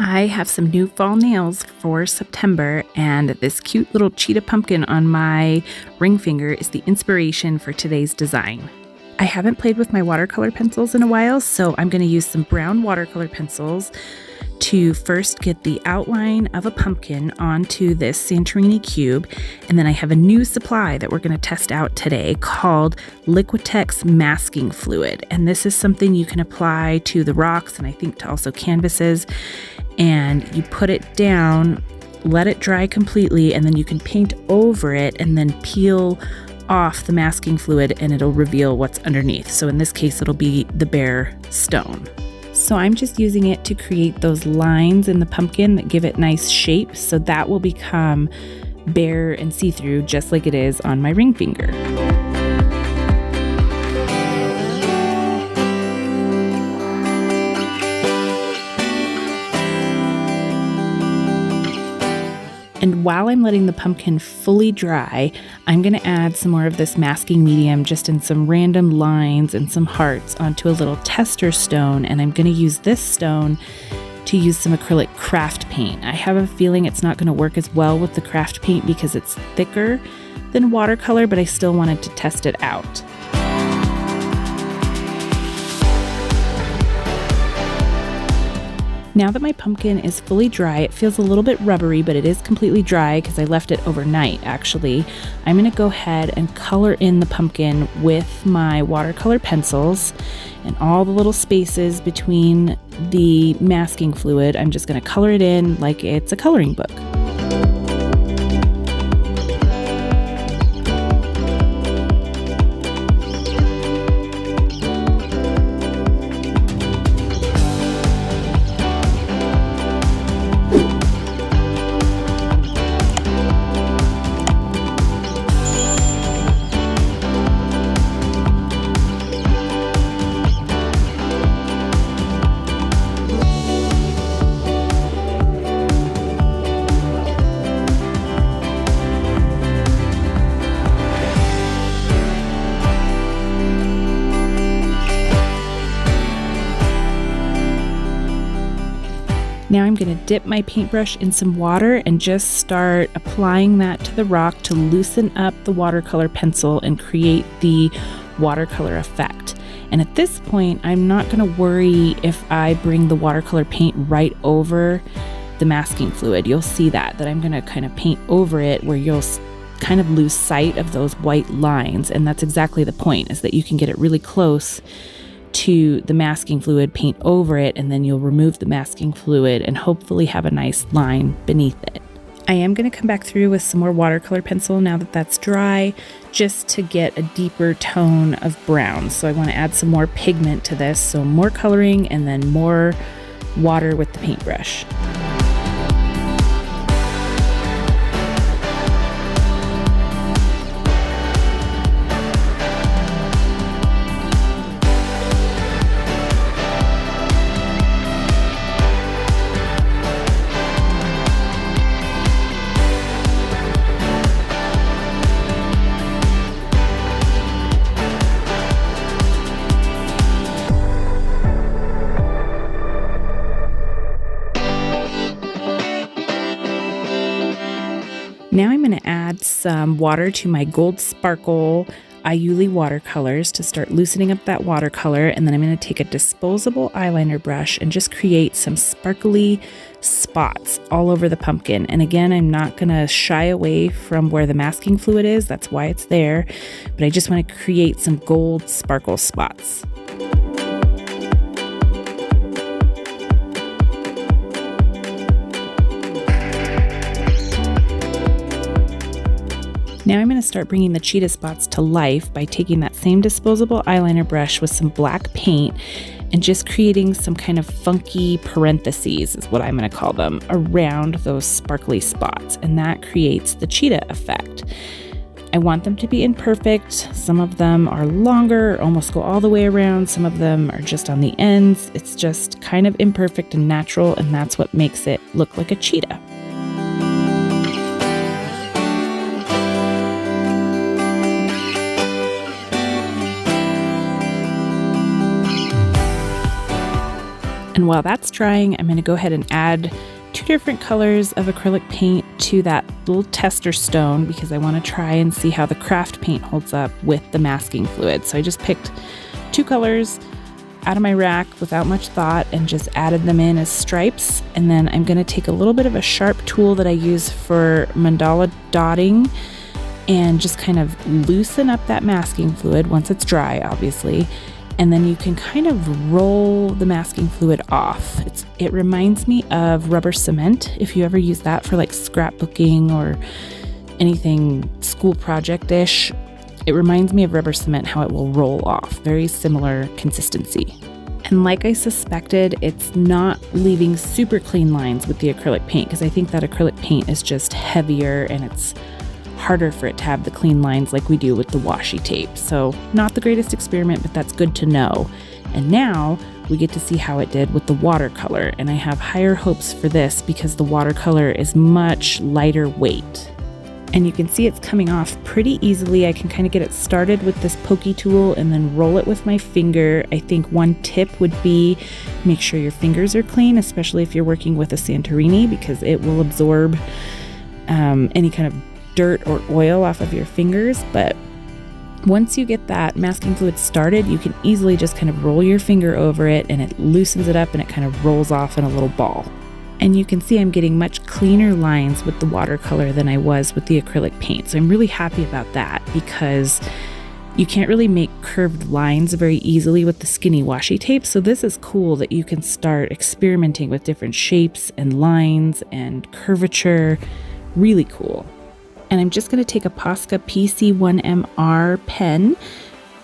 I have some new fall nails for September, and this cute little cheetah pumpkin on my ring finger is the inspiration for today's design. I haven't played with my watercolor pencils in a while, so I'm going to use some brown watercolor pencils to first get the outline of a pumpkin onto this Santorini cube, and then I have a new supply that we're going to test out today called Liquitex masking fluid, and this is something you can apply to the rocks and I think to also canvases, and you put it down, let it dry completely, and then you can paint over it and then peel off the masking fluid and it'll reveal what's underneath. So in this case it'll be the bare stone. So I'm just using it to create those lines in the pumpkin that give it nice shape, so that will become bare and see-through just like it is on my ring finger. And while I'm letting the pumpkin fully dry, I'm going to add some more of this masking medium just in some random lines and some hearts onto a little tester stone, and I'm going to use this stone to use some acrylic craft paint. I have a feeling it's not going to work as well with the craft paint because it's thicker than watercolor, but I still wanted to test it out. Now that my pumpkin is fully dry, it feels a little bit rubbery, but it is completely dry because I left it overnight actually. I'm going to go ahead and color in the pumpkin with my watercolor pencils, and all the little spaces between the masking fluid, I'm just going to color it in like it's a coloring book. Now I'm going to dip my paintbrush in some water and just start applying that to the rock to loosen up the watercolor pencil and create the watercolor effect. And at this point, I'm not going to worry if I bring the watercolor paint right over the masking fluid. You'll see that I'm going to kind of paint over it where you'll kind of lose sight of those white lines. And that's exactly the point, is that you can get it really close to the masking fluid, paint over it, and then you'll remove the masking fluid and hopefully have a nice line beneath it. I am going to come back through with some more watercolor pencil now that that's dry, just to get a deeper tone of brown. So I want to add some more pigment to this, so more coloring and then more water with the paintbrush. Now I'm going to add some water to my Gold Sparkle Aiuli watercolors to start loosening up that watercolor, and then I'm going to take a disposable eyeliner brush and just create some sparkly spots all over the pumpkin. And again, I'm not going to shy away from where the masking fluid is, that's why it's there, but I just want to create some gold sparkle spots. Now I'm going to start bringing the cheetah spots to life by taking that same disposable eyeliner brush with some black paint and just creating some kind of funky parentheses, is what I'm going to call them, around those sparkly spots, and that creates the cheetah effect. I want them to be imperfect. Some of them are longer, almost go all the way around. Some of them are just on the ends. It's just kind of imperfect and natural, and that's what makes it look like a cheetah. And while that's drying, I'm going to go ahead and add 2 different colors of acrylic paint to that little tester stone because I want to try and see how the craft paint holds up with the masking fluid. So I just picked 2 colors out of my rack without much thought and just added them in as stripes. And then I'm going to take a little bit of a sharp tool that I use for mandala dotting and just kind of loosen up that masking fluid once it's dry, obviously. And then you can kind of roll the masking fluid off. It reminds me of rubber cement, if you ever use that for like scrapbooking or anything school project-ish. It reminds me of rubber cement, how it will roll off. Very similar consistency. And like I suspected, it's not leaving super clean lines with the acrylic paint because I think that acrylic paint is just heavier and it's harder for it to have the clean lines like we do with the washi tape. So not the greatest experiment, but that's good to know. And now we get to see how it did with the watercolor. And I have higher hopes for this because the watercolor is much lighter weight. And you can see it's coming off pretty easily. I can kind of get it started with this pokey tool and then roll it with my finger. I think one tip would be make sure your fingers are clean, especially if you're working with a Santorini, because it will absorb any kind of dirt or oil off of your fingers. But once you get that masking fluid started, you can easily just kind of roll your finger over it and it loosens it up and it kind of rolls off in a little ball. And you can see I'm getting much cleaner lines with the watercolor than I was with the acrylic paint. So I'm really happy about that because you can't really make curved lines very easily with the skinny washi tape. So this is cool that you can start experimenting with different shapes and lines and curvature. Really cool. And I'm just going to take a Posca PC1MR pen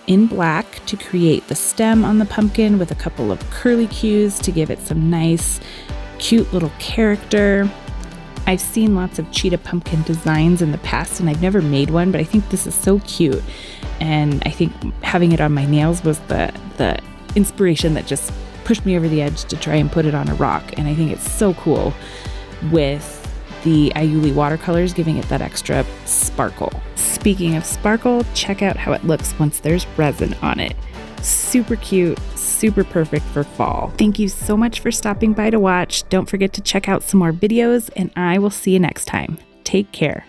in black to create the stem on the pumpkin with a couple of curly cues to give it some nice cute little character. I've seen lots of cheetah pumpkin designs in the past and I've never made one, but I think this is so cute. And I think having it on my nails was the inspiration that just pushed me over the edge to try and put it on a rock. And I think it's so cool with the Aiuli watercolors giving it that extra sparkle. Speaking of sparkle, check out how it looks once there's resin on it. Super cute, super perfect for fall. Thank you so much for stopping by to watch. Don't forget to check out some more videos and I will see you next time. Take care.